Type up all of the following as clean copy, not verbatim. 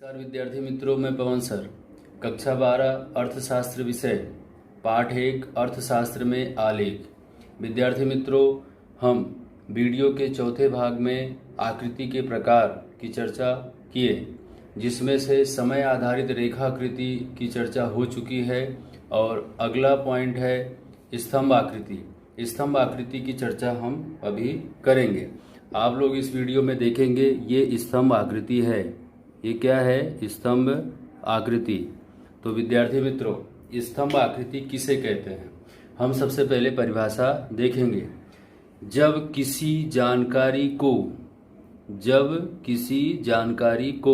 नमस्कार विद्यार्थी मित्रों, मैं पवन सर। कक्षा 12 अर्थशास्त्र विषय पाठ 1 अर्थशास्त्र में आलेख। विद्यार्थी मित्रों, हम वीडियो के चौथे भाग में आकृति के प्रकार की चर्चा किए, जिसमें से समय आधारित रेखाकृति की चर्चा हो चुकी है और अगला पॉइंट है स्तंभ आकृति। स्तंभ आकृति की चर्चा हम अभी करेंगे। आप लोग इस वीडियो में देखेंगे ये स्तंभ आकृति है। ये क्या है? स्तंभ आकृति। तो विद्यार्थी मित्रों, स्तंभ आकृति किसे कहते हैं, हम सबसे पहले परिभाषा देखेंगे। जब किसी जानकारी को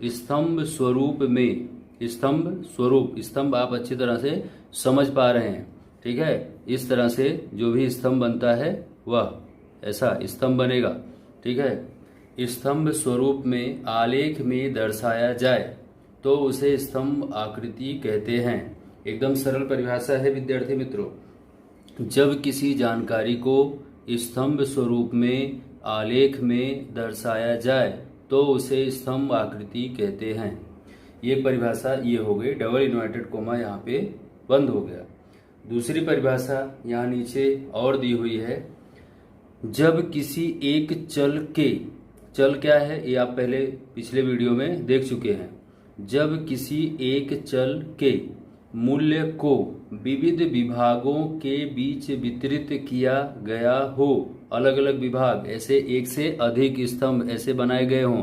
स्तंभ स्वरूप में, स्तंभ आप अच्छी तरह से समझ पा रहे हैं, ठीक है। इस तरह से जो भी स्तंभ बनता है वह ऐसा स्तंभ बनेगा, ठीक है। स्तंभ स्वरूप में आलेख में दर्शाया जाए तो उसे स्तंभ आकृति कहते हैं। एकदम सरल परिभाषा है विद्यार्थी मित्रों। जब किसी जानकारी को स्तंभ स्वरूप में आलेख में दर्शाया जाए तो उसे स्तंभ आकृति कहते हैं। ये परिभाषा ये हो गई, डबल इन्वर्टेड कोमा यहाँ पे बंद हो गया। दूसरी परिभाषा यहाँ नीचे और दी हुई है। जब किसी एक चल क्या है ये आप पहले पिछले वीडियो में देख चुके हैं। जब किसी एक चल के मूल्य को विविध विभागों के बीच वितरित किया गया हो, अलग अलग विभाग ऐसे एक से अधिक स्तंभ ऐसे बनाए गए हों,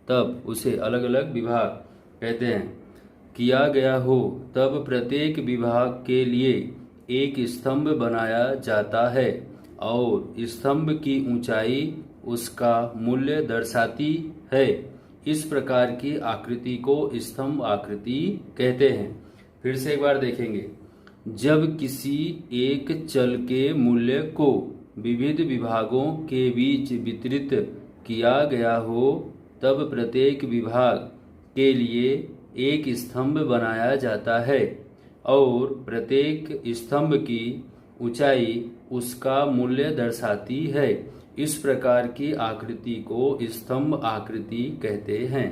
तब उसे अलग अलग विभाग कहते हैं। किया गया हो तब प्रत्येक विभाग के लिए एक स्तंभ बनाया जाता है और स्तंभ की ऊंचाई उसका मूल्य दर्शाती है। इस प्रकार की आकृति को स्तंभ आकृति कहते हैं। फिर से एक बार देखेंगे। जब किसी एक चल के मूल्य को विविध विभागों के बीच वितरित किया गया हो तब प्रत्येक विभाग के लिए एक स्तंभ बनाया जाता है और प्रत्येक स्तंभ की ऊंचाई उसका मूल्य दर्शाती है। इस प्रकार की आकृति को स्तंभ आकृति कहते हैं।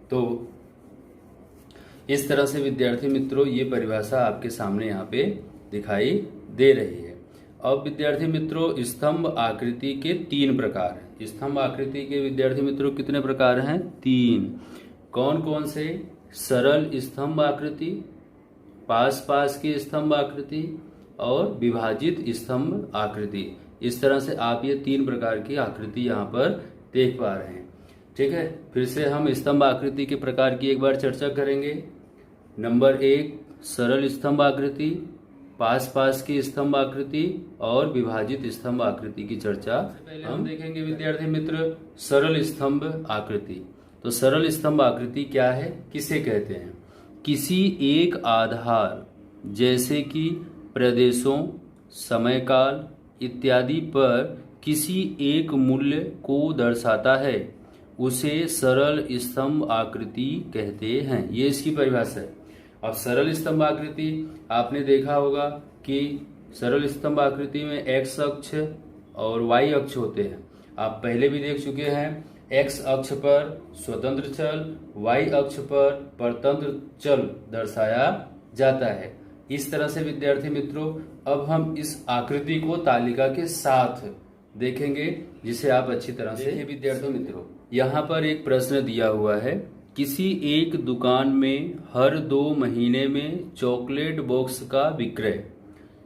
तो इस तरह से विद्यार्थी मित्रों ये परिभाषा आपके सामने यहाँ पे दिखाई दे रही है। अब विद्यार्थी मित्रों, स्तंभ आकृति के 3 प्रकार हैं। स्तंभ आकृति के विद्यार्थी मित्रों कितने प्रकार हैं? 3। कौन कौन से? सरल स्तंभ आकृति, पास पास की स्तंभ आकृति और विभाजित स्तंभ आकृति। इस तरह से आप ये 3 प्रकार की आकृति यहाँ पर देख पा रहे हैं, ठीक है। फिर से हम स्तंभ आकृति के प्रकार की एक बार चर्चा करेंगे। नंबर 1 सरल स्तंभ आकृति, पास पास की स्तंभ आकृति और विभाजित स्तंभ आकृति की चर्चा पहले हम देखेंगे विद्यार्थी मित्र। सरल स्तंभ आकृति। तो सरल स्तंभ आकृति क्या है, किसे कहते हैं? किसी एक आधार जैसे कि प्रदेशों, समय काल इत्यादि पर किसी एक मूल्य को दर्शाता है, उसे सरल स्तंभ आकृति कहते हैं। ये इसकी परिभाषा है। अब सरल स्तंभ आकृति आपने देखा होगा कि सरल स्तंभ आकृति में एक्स अक्ष और वाई अक्ष होते हैं। आप पहले भी देख चुके हैं। एक्स अक्ष पर स्वतंत्र चल, वाई अक्ष पर परतंत्र चल दर्शाया जाता है। इस तरह से विद्यार्थी मित्रों, अब हम इस आकृति को तालिका के साथ देखेंगे, जिसे आप अच्छी तरह से विद्यार्थी मित्रों, यहाँ पर एक प्रश्न दिया हुआ है। किसी एक दुकान में हर 2 महीने में चॉकलेट बॉक्स का विक्रय।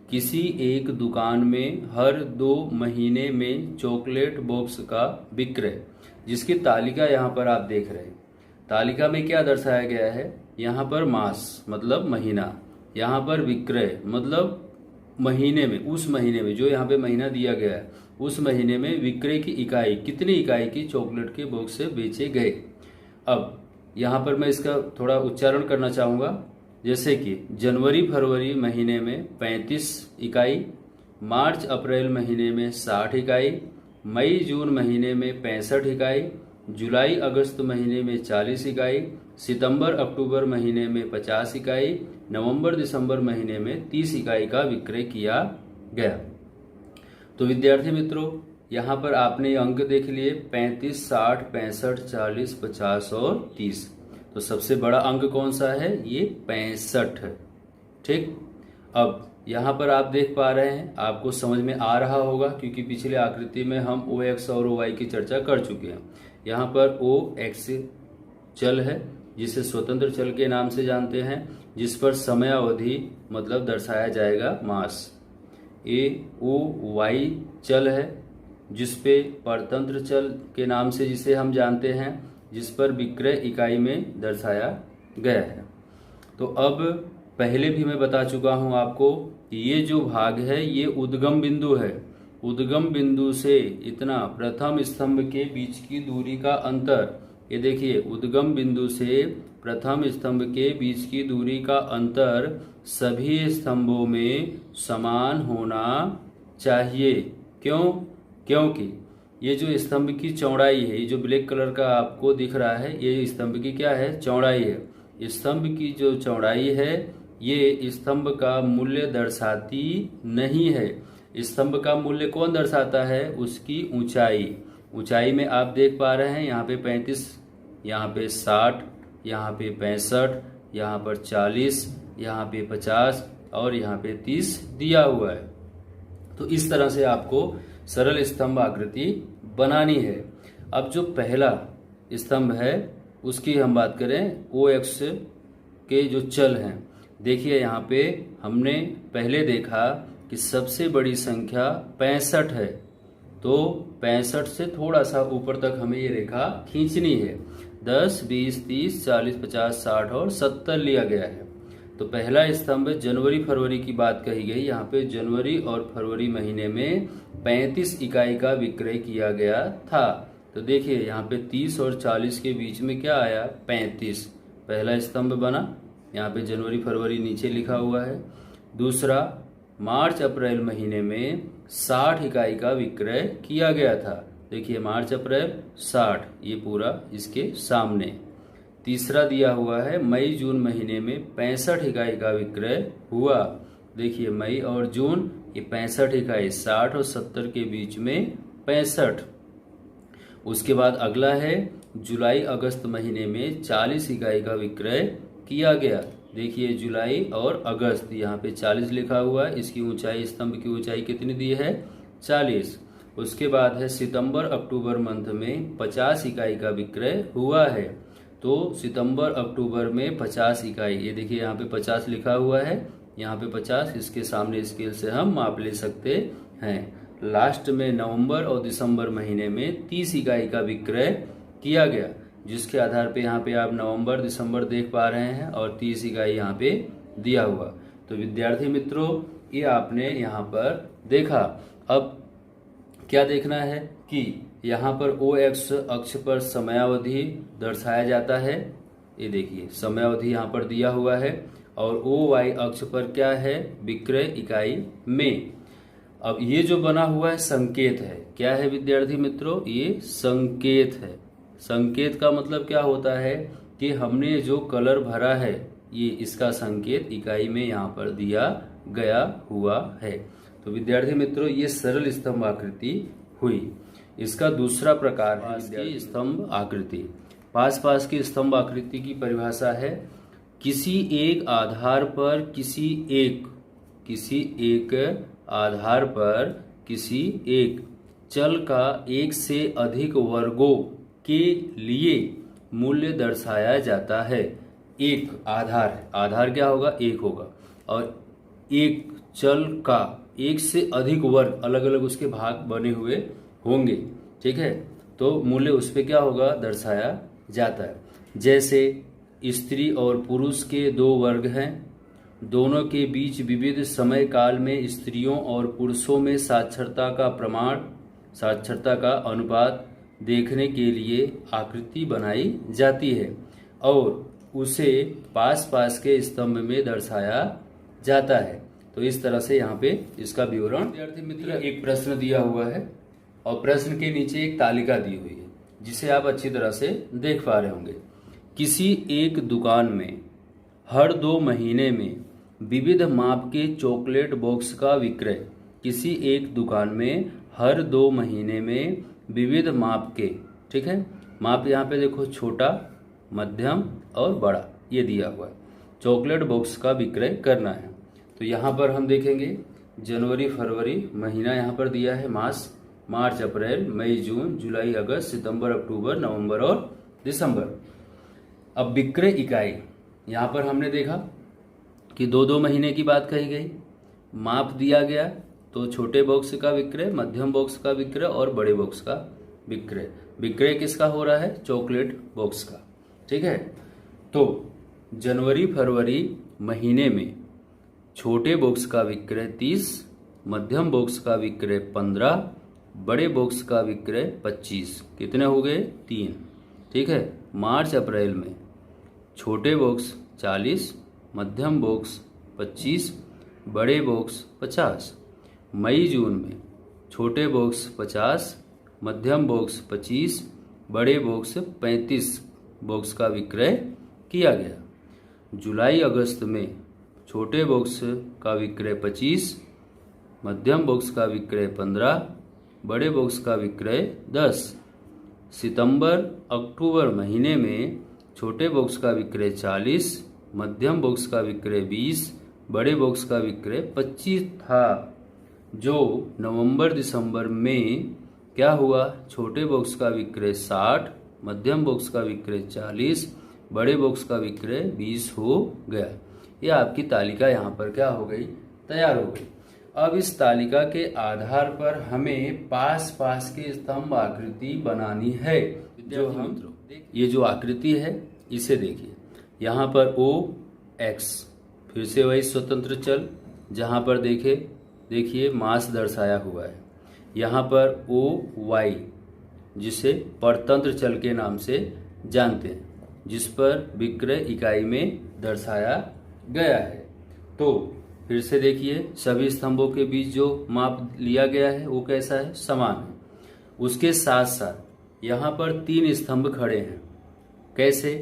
किसी एक दुकान में हर 2 महीने में चॉकलेट बॉक्स का विक्रय, जिसकी तालिका यहाँ पर आप देख रहे हैं। तालिका में क्या दर्शाया गया है? यहाँ पर मास मतलब महीना, यहाँ पर विक्रय मतलब महीने में, उस महीने में जो यहाँ पे महीना दिया गया है, उस महीने में विक्रय की इकाई, कितनी इकाई की चॉकलेट के बॉक्स से बेचे गए। अब यहाँ पर मैं इसका थोड़ा उच्चारण करना चाहूँगा, जैसे कि जनवरी फरवरी महीने में 35 इकाई, मार्च अप्रैल महीने में 60 इकाई, मई जून महीने में 65 इकाई, जुलाई अगस्त महीने में 40 इकाई, सितंबर अक्टूबर महीने में 50 इकाई, नवंबर दिसंबर महीने में 30 इकाई का विक्रय किया गया। तो विद्यार्थी मित्रों, यहाँ पर आपने अंक देख लिए 35, 60, 65, 40, 50 और 30। तो सबसे बड़ा अंक कौन सा है? ये 65। ठीक, अब यहाँ पर आप देख पा रहे हैं, आपको समझ में आ रहा होगा क्योंकि पिछले आकृति में हम OX और OY की चर्चा कर चुके हैं। यहाँ पर OX चल है जिसे स्वतंत्र चल के नाम से जानते हैं, जिस पर समय अवधि मतलब दर्शाया जाएगा मास। OY चल है जिस पे परतंत्र चल के नाम से जिसे हम जानते हैं, जिस पर विक्रय इकाई में दर्शाया गया है। तो अब पहले भी मैं बता चुका हूं आपको, ये जो भाग है ये उद्गम बिंदु है। उद्गम बिंदु से इतना प्रथम स्तंभ के बीच की दूरी का अंतर, ये देखिए उद्गम बिंदु से प्रथम स्तंभ के बीच की दूरी का अंतर सभी स्तंभों में समान होना चाहिए। क्यों? क्योंकि ये जो स्तंभ की चौड़ाई है, ये जो ब्लैक कलर का आपको दिख रहा है, ये स्तंभ की क्या है? चौड़ाई है। स्तंभ की जो चौड़ाई है ये स्तंभ का मूल्य दर्शाती नहीं है। स्तंभ का मूल्य कौन दर्शाता है? उसकी ऊंचाई। ऊंचाई में आप देख पा रहे हैं यहाँ पे 35, यहाँ पे 60, यहाँ पे 65, यहाँ पर 40, यहाँ पे 50 और यहाँ पे 30 दिया हुआ है। तो इस तरह से आपको सरल स्तंभ आकृति बनानी है। अब जो पहला स्तंभ है उसकी हम बात करें, OX के जो चल हैं, देखिए यहाँ पे हमने पहले देखा कि सबसे बड़ी संख्या 65 है, तो 65 से थोड़ा सा ऊपर तक हमें ये रेखा खींचनी है। 10, 20, 30, 40, 50, 60 और 70 लिया गया है। तो पहला स्तंभ जनवरी फरवरी की बात कही गई। यहाँ पे जनवरी और फरवरी महीने में 35 इकाई का विक्रय किया गया था। तो देखिए यहाँ पे 30 और 40 के बीच में क्या आया? 35। पहला स्तंभ बना। यहाँ पे जनवरी फरवरी नीचे लिखा हुआ है। दूसरा, मार्च अप्रैल महीने में 60 इकाई का विक्रय किया गया था। देखिए मार्च अप्रैल 60, ये पूरा इसके सामने। तीसरा दिया हुआ है मई जून महीने में 65 इकाई का विक्रय हुआ। देखिए मई और जून, ये 65 इकाई, 60 और 70 के बीच में 65। उसके बाद अगला है जुलाई अगस्त महीने में 40 इकाई का विक्रय किया गया। देखिए जुलाई और अगस्त, यहाँ पे 40 लिखा हुआ है। इसकी ऊंचाई, स्तंभ की ऊंचाई कितनी दी है? 40। उसके बाद है सितंबर अक्टूबर मंथ में 50 इकाई का विक्रय हुआ है। तो सितंबर अक्टूबर में 50 इकाई, ये देखिए यहाँ पे 50 लिखा हुआ है, यहाँ पे 50, इसके सामने स्केल से हम माप ले सकते हैं। लास्ट में नवंबर और दिसंबर महीने में 30 इकाई का विक्रय किया गया, जिसके आधार पे यहाँ पे आप नवंबर दिसंबर देख पा रहे हैं और 30 इकाई यहाँ पे दिया हुआ। तो विद्यार्थी मित्रों, ये आपने यहाँ पर देखा। अब क्या देखना है कि यहाँ पर OX अक्ष पर समयावधि दर्शाया जाता है। ये देखिए समयावधि यहाँ पर दिया हुआ है। और OY अक्ष पर क्या है? विक्रय इकाई में। अब ये जो बना हुआ है संकेत है। क्या है विद्यार्थी मित्रों? ये संकेत है। संकेत का मतलब क्या होता है कि हमने जो कलर भरा है ये इसका संकेत इकाई में यहाँ पर दिया गया हुआ है। तो विद्यार्थी मित्रों, ये सरल स्तंभ आकृति हुई। इसका दूसरा प्रकार है स्तंभ आकृति। पास पास की स्तंभ आकृति की परिभाषा है, किसी एक आधार पर किसी एक आधार पर किसी एक चल का एक से अधिक वर्गों के लिए मूल्य दर्शाया जाता है। एक आधार है, आधार क्या होगा? एक होगा। और एक चल का एक से अधिक वर्ग, अलग अलग उसके भाग बने हुए होंगे, ठीक है, तो मूल्य उस पे क्या होगा? दर्शाया जाता है। जैसे स्त्री और पुरुष के दो वर्ग हैं, दोनों के बीच विविध समय काल में स्त्रियों और पुरुषों में साक्षरता का प्रमाण, साक्षरता का अनुपात देखने के लिए आकृति बनाई जाती है और उसे पास पास के स्तंभ में दर्शाया जाता है। तो इस तरह से यहाँ पे इसका विवरण। विद्यार्थी मित्र, एक प्रश्न दिया हुआ है और प्रश्न के नीचे एक तालिका दी हुई है जिसे आप अच्छी तरह से देख पा रहे होंगे। किसी एक दुकान में हर 2 महीने में विविध माप के चॉकलेट बॉक्स का विक्रय। किसी एक दुकान में हर 2 महीने में विविध माप के, ठीक है, माप यहाँ पे देखो छोटा मध्यम और बड़ा, ये दिया हुआ है। चॉकलेट बॉक्स का विक्रय करना है। तो यहाँ पर हम देखेंगे जनवरी फरवरी महीना यहाँ पर दिया है, मास, मार्च अप्रैल मई जून जुलाई अगस्त सितंबर अक्टूबर नवंबर और दिसंबर। अब विक्रय इकाई यहाँ पर हमने देखा कि 2-2 महीने की बात कही गई, माप दिया गया, तो छोटे बॉक्स का विक्रय, मध्यम बॉक्स का विक्रय और बड़े बॉक्स का विक्रय। विक्रय किसका हो रहा है? चॉकलेट बॉक्स का। ठीक है, तो जनवरी फरवरी महीने में छोटे बॉक्स का विक्रय 30, मध्यम बॉक्स का विक्रय 15, बड़े बॉक्स का विक्रय 25। कितने हो गए? 3। ठीक है, मार्च अप्रैल में छोटे बॉक्स 40, मध्यम बॉक्स 25, बड़े बॉक्स 50। मई जून में छोटे बॉक्स 50, मध्यम बॉक्स 25, बड़े बॉक्स 35 बॉक्स का विक्रय किया गया। जुलाई अगस्त में छोटे बॉक्स का विक्रय 25, मध्यम बॉक्स का विक्रय 15, बड़े बॉक्स का विक्रय 10। सितंबर अक्टूबर महीने में छोटे बॉक्स का विक्रय 40, मध्यम बॉक्स का विक्रय 20, बड़े बॉक्स का विक्रय 25 था। जो नवंबर दिसंबर में क्या हुआ? छोटे बॉक्स का विक्रय 60, मध्यम बॉक्स का विक्रय 40, बड़े बॉक्स का विक्रय 20 हो गया। ये आपकी तालिका यहाँ पर क्या हो गई? तैयार हो गई। अब इस तालिका के आधार पर हमें पास पास के स्तंभ आकृति बनानी है। जो हम ये जो आकृति है इसे देखिए, यहाँ पर O X, फिर से वही स्वतंत्र चल, जहाँ पर देखिए मास दर्शाया हुआ है। यहाँ पर O Y, जिसे परतंत्र चल के नाम से जानते हैं, जिस पर विक्रय इकाई में दर्शाया गया है। तो फिर से देखिए, सभी स्तंभों के बीच जो माप लिया गया है वो कैसा है? समान है। उसके साथ साथ यहाँ पर 3 स्तंभ खड़े हैं। कैसे?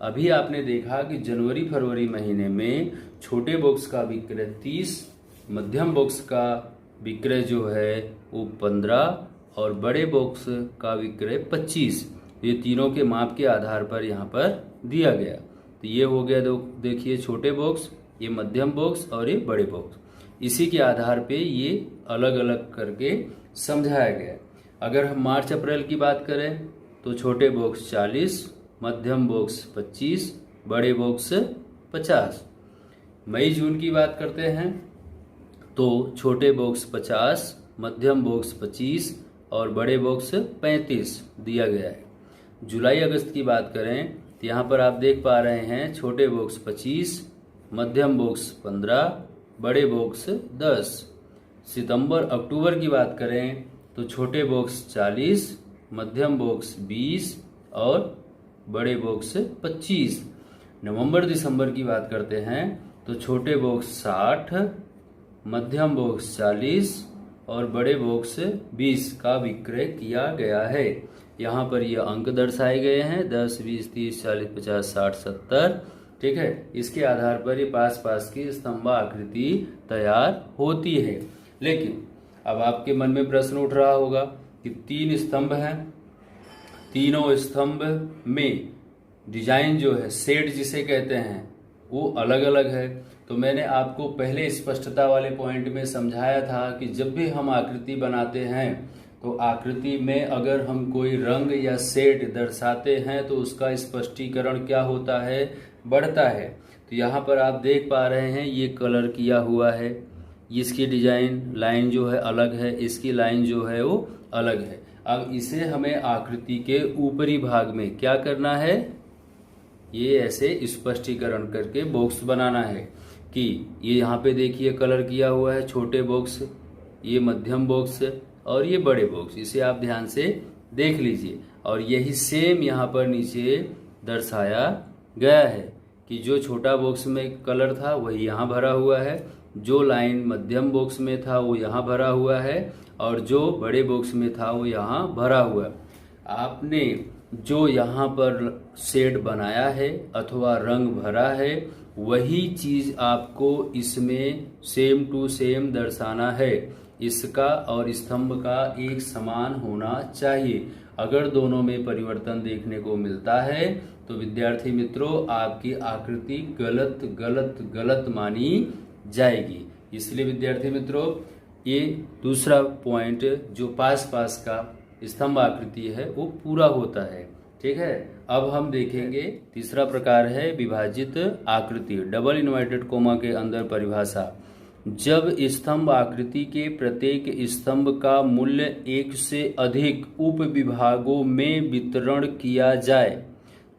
अभी आपने देखा कि जनवरी फरवरी महीने में छोटे बॉक्स का विक्रय 30, मध्यम बॉक्स का विक्रय जो है वो 15 और बड़े बॉक्स का विक्रय 25। ये तीनों के माप के आधार पर यहाँ पर दिया गया। तो ये हो गया, देखिए छोटे बॉक्स, ये मध्यम बॉक्स और ये बड़े बॉक्स। इसी के आधार पे ये अलग अलग करके समझाया गया। अगर हम मार्च अप्रैल की बात करें तो छोटे बॉक्स 40, मध्यम बॉक्स 25, बड़े बॉक्स 50। मई जून की बात करते हैं तो छोटे बॉक्स 50, मध्यम बॉक्स 25 और बड़े बॉक्स 35 दिया गया है। जुलाई अगस्त की बात करें तो यहाँ पर आप देख पा रहे हैं छोटे बॉक्स 25, मध्यम बॉक्स 15, बड़े बॉक्स 10। सितंबर अक्टूबर की बात करें तो छोटे बॉक्स 40, मध्यम बॉक्स 20 और बड़े बॉक्स 25। नवंबर दिसंबर की बात करते हैं तो छोटे बॉक्स 60, मध्यम बॉक्स 40 और बड़े बॉक्स 20 का विक्रय किया गया है। यहाँ पर ये अंक दर्शाए गए हैं 10, 20, 30, 40, 50, 60, 70। ठीक है, इसके आधार पर ये पास पास की स्तंभ आकृति तैयार होती है। लेकिन अब आपके मन में प्रश्न उठ रहा होगा कि 3 स्तंभ हैं, तीनों स्तंभ में डिजाइन जो है, शेड जिसे कहते हैं, वो अलग अलग है। तो मैंने आपको पहले स्पष्टता वाले पॉइंट में समझाया था कि जब भी हम आकृति बनाते हैं तो आकृति में अगर हम कोई रंग या शेड दर्शाते हैं तो उसका स्पष्टीकरण क्या होता है? बढ़ता है। तो यहाँ पर आप देख पा रहे हैं ये कलर किया हुआ है, इसकी डिजाइन लाइन जो है अलग है, इसकी लाइन जो है वो अलग है। अब इसे हमें आकृति के ऊपरी भाग में क्या करना है? ये ऐसे स्पष्टीकरण करके बॉक्स बनाना है कि ये यहाँ पे देखिए कलर किया हुआ है, छोटे बॉक्स, ये मध्यम बॉक्स और ये बड़े बॉक्स। इसे आप ध्यान से देख लीजिए। और यही सेम यहाँ पर नीचे दर्शाया गया है कि जो छोटा बॉक्स में कलर था वही यहाँ भरा हुआ है, जो लाइन मध्यम बॉक्स में था वो यहाँ भरा हुआ है और जो बड़े बॉक्स में था वो यहाँ भरा हुआ है। आपने जो यहाँ पर शेड बनाया है अथवा रंग भरा है वही चीज आपको इसमें सेम टू सेम दर्शाना है। इसका और स्तंभ का एक समान होना चाहिए। अगर दोनों में परिवर्तन देखने को मिलता है तो विद्यार्थी मित्रों आपकी आकृति गलत गलत गलत मानी जाएगी। इसलिए विद्यार्थी मित्रों ये दूसरा पॉइंट जो पास पास का स्तंभ आकृति है वो पूरा होता है। ठीक है, अब हम देखेंगे तीसरा प्रकार है विभाजित आकृति, डबल इन्वर्टेड कोमा के अंदर परिभाषा। जब स्तंभ आकृति के प्रत्येक स्तंभ का मूल्य एक से अधिक उप विभागों में वितरण किया जाए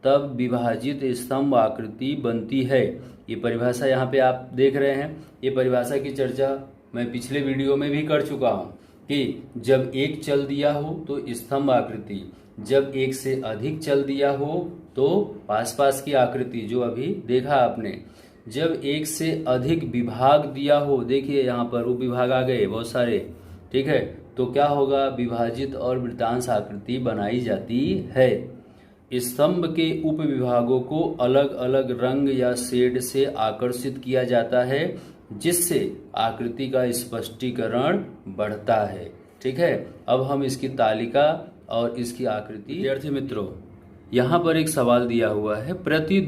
तब विभाजित स्तंभ आकृति बनती है। ये परिभाषा यहाँ पे आप देख रहे हैं। ये परिभाषा की चर्चा मैं पिछले वीडियो में भी कर चुका हूँ कि जब एक चल दिया हो तो स्तंभ आकृति, जब एक से अधिक चल दिया हो तो पास पास की आकृति जो अभी देखा आपने, जब एक से अधिक विभाग दिया हो, देखिए यहाँ पर उप विभाग आ गए बहुत सारे। ठीक है, तो क्या होगा, विभाजित और वृत्तांश आकृति बनाई जाती है। स्तंभ के उप विभागों को अलग अलग रंग या शेड से आकर्षित किया जाता है जिससे आकृति का स्पष्टीकरण बढ़ता है। ठीक है, अब हम इसकी तालिका और इसकी आकृति। विद्यार्थी मित्रों यहाँ पर एक सवाल दिया हुआ है, प्रति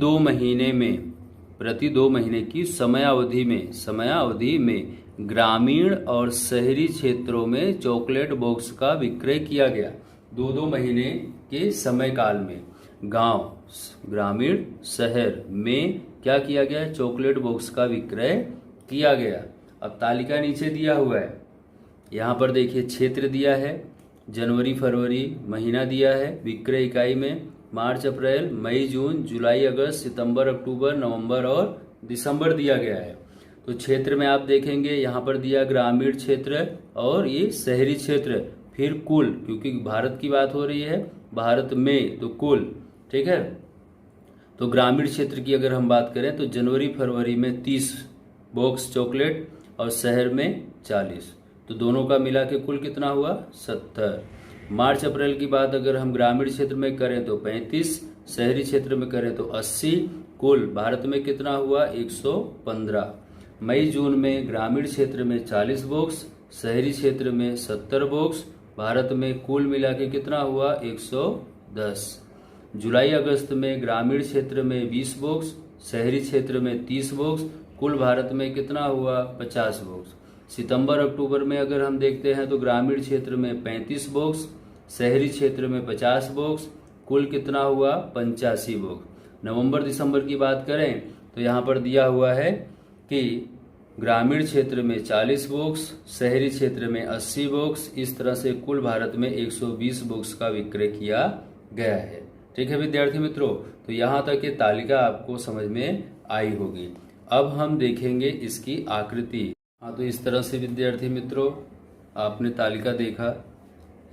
2 महीने की समयावधि में ग्रामीण और शहरी क्षेत्रों में चॉकलेट बॉक्स का विक्रय किया गया। 2 महीने के समय काल में गांव, ग्रामीण, शहर में क्या किया गया, चॉकलेट बॉक्स का विक्रय किया गया। अब तालिका नीचे दिया हुआ है, यहाँ पर देखिए क्षेत्र दिया है, जनवरी फरवरी महीना दिया है, विक्रय इकाई में मार्च अप्रैल मई जून जुलाई अगस्त सितंबर अक्टूबर नवंबर और दिसंबर दिया गया है। तो क्षेत्र में आप देखेंगे यहाँ पर दिया ग्रामीण क्षेत्र और ये शहरी क्षेत्र, फिर कुल, क्योंकि भारत की बात हो रही है, भारत में तो कुल। ठीक है, तो ग्रामीण क्षेत्र की अगर हम बात करें तो जनवरी फरवरी में 30 बॉक्स चॉकलेट और शहर में 40, तो दोनों का मिला के कुल कितना हुआ, 70। मार्च अप्रैल की बात अगर हम ग्रामीण क्षेत्र में करें तो 35, शहरी क्षेत्र में करें तो 80, कुल भारत में कितना हुआ, 115। मई जून में ग्रामीण क्षेत्र में 40 बॉक्स, शहरी क्षेत्र में 70 बॉक्स, भारत में कुल मिला के कितना हुआ, 110। जुलाई अगस्त में ग्रामीण क्षेत्र में 20 बॉक्स, शहरी क्षेत्र में 30 बॉक्स, कुल भारत में कितना हुआ, 50 बॉक्स। सितंबर अक्टूबर में अगर हम देखते हैं तो ग्रामीण क्षेत्र में 35 बॉक्स, शहरी क्षेत्र में 50 बॉक्स, कुल कितना हुआ, 85 बॉक्स। नवंबर दिसंबर की बात करें तो यहाँ पर दिया हुआ है कि ग्रामीण क्षेत्र में 40 बॉक्स, शहरी क्षेत्र में 80 बॉक्स, इस तरह से कुल भारत में 120 बॉक्स का विक्रय किया गया है। ठीक है विद्यार्थी मित्रों, तो यहाँ तक ये तालिका आपको समझ में आई होगी। अब हम देखेंगे इसकी आकृति। हाँ, तो इस तरह से विद्यार्थी मित्रों आपने तालिका देखा,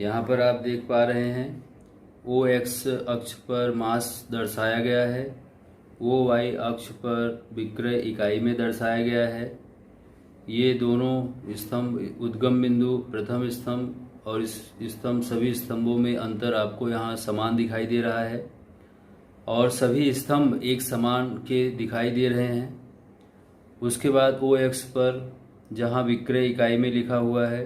यहाँ पर आप देख पा रहे हैं OX अक्ष पर मास दर्शाया गया है, OY अक्ष पर विक्रय इकाई में दर्शाया गया है। ये दोनों स्तंभ, उद्गम बिंदु, प्रथम स्तंभ और इस स्तंभ, सभी स्तंभों में अंतर आपको यहाँ समान दिखाई दे रहा है और सभी स्तंभ एक समान के दिखाई दे रहे हैं। उसके बाद OX पर जहाँ विक्रय इकाई में लिखा हुआ है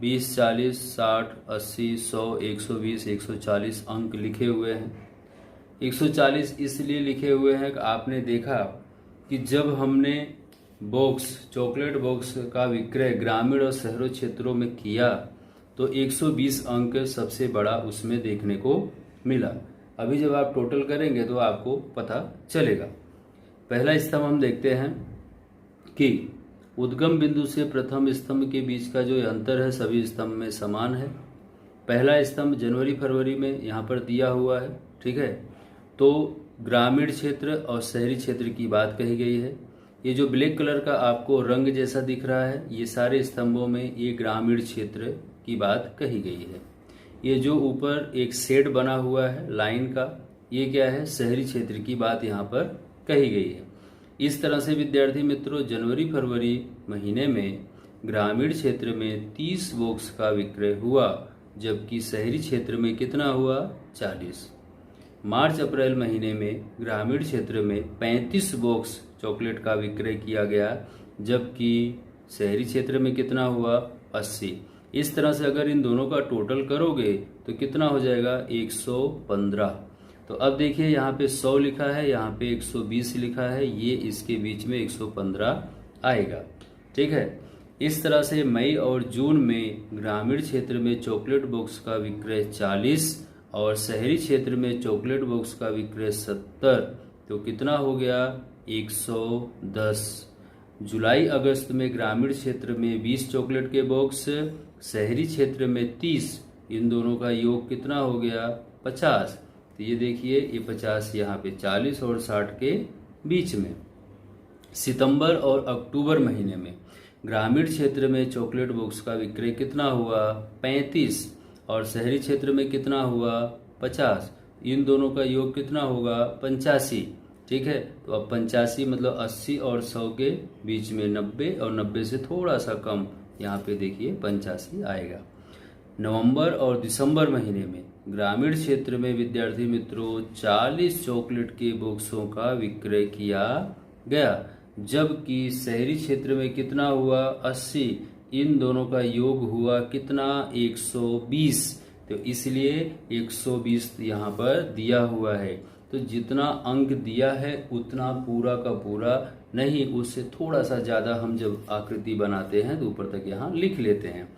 20, 40, 60, 80, 100, 120, 140 अंक लिखे हुए हैं। 140 इसलिए लिखे हुए हैं कि आपने देखा कि जब हमने बॉक्स, चॉकलेट बॉक्स का विक्रय ग्रामीण और शहरों क्षेत्रों में किया तो 120 अंक सबसे बड़ा उसमें देखने को मिला। अभी जब आप टोटल करेंगे तो आपको पता चलेगा। पहला स्तंभ हम देखते हैं कि उद्गम बिंदु से प्रथम स्तंभ के बीच का जो अंतर है सभी स्तंभ में समान है। पहला स्तंभ जनवरी फरवरी में यहाँ पर दिया हुआ है। ठीक है, तो ग्रामीण क्षेत्र और शहरी क्षेत्र की बात कही गई है। ये जो ब्लैक कलर का आपको रंग जैसा दिख रहा है, ये सारे स्तंभों में ये ग्रामीण क्षेत्र की बात कही गई है। ये जो ऊपर एक शेड बना हुआ है लाइन का, ये क्या है, शहरी क्षेत्र की बात यहाँ पर कही गई है। इस तरह से विद्यार्थी मित्रों जनवरी फरवरी महीने में ग्रामीण क्षेत्र में 30 बॉक्स का विक्रय हुआ, जबकि शहरी क्षेत्र में कितना हुआ, 40। मार्च अप्रैल महीने में ग्रामीण क्षेत्र में 35 बॉक्स चॉकलेट का विक्रय किया गया, जबकि शहरी क्षेत्र में कितना हुआ, 80। इस तरह से अगर इन दोनों का टोटल करोगे तो कितना हो जाएगा 115। तो अब देखिए यहाँ पे 100 लिखा है, यहाँ पे 120 लिखा है, ये इसके बीच में 115 आएगा। ठीक है। इस तरह से मई और जून में ग्रामीण क्षेत्र में चॉकलेट बॉक्स का विक्रय 40 और शहरी क्षेत्र में चॉकलेट बॉक्स का विक्रय 70, तो कितना हो गया 110। जुलाई अगस्त में ग्रामीण क्षेत्र में 20 चॉकलेट के बॉक्स, शहरी क्षेत्र में 30, इन दोनों का योग कितना हो गया 50। तो ये देखिए ये 50 यहाँ पे 40 और 60 के बीच में। सितंबर और अक्टूबर महीने में ग्रामीण क्षेत्र में चॉकलेट बॉक्स का विक्रय कितना हुआ 35 और शहरी क्षेत्र में कितना हुआ 50, इन दोनों का योग कितना होगा 85। ठीक है। तो अब 85 मतलब 80 और 100 के बीच में 90 और 90 से थोड़ा सा कम, यहाँ पे देखिए 85 आएगा। नवंबर और दिसंबर महीने में ग्रामीण क्षेत्र में विद्यार्थी मित्रों 40 चॉकलेट के बॉक्सों का विक्रय किया गया, जबकि शहरी क्षेत्र में कितना हुआ 80, इन दोनों का योग हुआ कितना 120। तो इसलिए 120 यहाँ पर दिया हुआ है। तो जितना अंक दिया है उतना पूरा का पूरा नहीं, उससे थोड़ा सा ज़्यादा हम जब आकृति बनाते हैं तो ऊपर तक यहाँ लिख लेते हैं।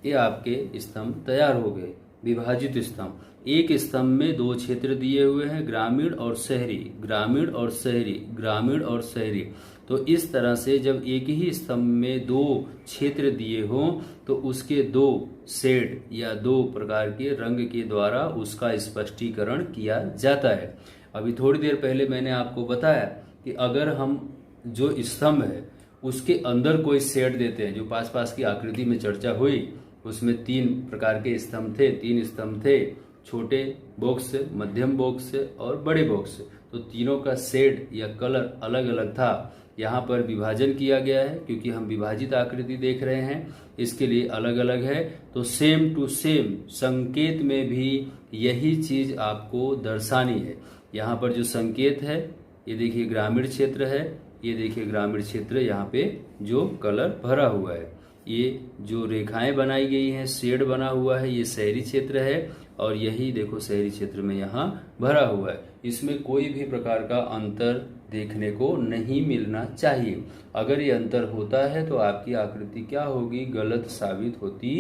ये आपके स्तंभ तैयार हो गए, विभाजित स्तंभ। एक स्तंभ में 2 क्षेत्र दिए हुए हैं, ग्रामीण और शहरी, ग्रामीण और शहरी, ग्रामीण और शहरी। तो इस तरह से जब एक ही स्तंभ में 2 क्षेत्र दिए हों तो उसके 2 शेड या 2 प्रकार के रंग के द्वारा उसका स्पष्टीकरण किया जाता है। अभी थोड़ी देर पहले मैंने आपको बताया कि अगर हम जो स्तंभ है उसके अंदर कोई शेड देते हैं, जो पास पास की आकृति में चर्चा हुई उसमें 3 प्रकार के स्तंभ थे, 3 स्तंभ थे, छोटे बॉक्स, मध्यम बॉक्स और बड़े बॉक्स। तो तीनों का शेड या कलर अलग अलग था। यहाँ पर विभाजन किया गया है क्योंकि हम विभाजित आकृति देख रहे हैं, इसके लिए अलग अलग है। तो सेम टू सेम संकेत में भी यही चीज आपको दर्शानी है। यहाँ पर जो संकेत है ये देखिए ग्रामीण क्षेत्र है, ये देखिए ग्रामीण क्षेत्र, यहाँ पे जो कलर भरा हुआ है, ये जो रेखाएं बनाई गई हैं, शेड बना हुआ है, ये शहरी क्षेत्र है और यही देखो शहरी क्षेत्र में यहाँ भरा हुआ है। इसमें कोई भी प्रकार का अंतर देखने को नहीं मिलना चाहिए। अगर ये अंतर होता है तो आपकी आकृति क्या होगी, गलत साबित होती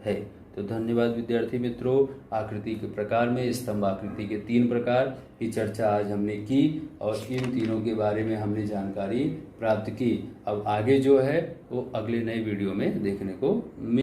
है। तो धन्यवाद विद्यार्थी मित्रों। आकृति के प्रकार में स्तंभ आकृति के 3 प्रकार की चर्चा आज हमने की और इन तीनों के बारे में हमने जानकारी प्राप्त की। अब आगे जो है वो अगले नए वीडियो में देखने को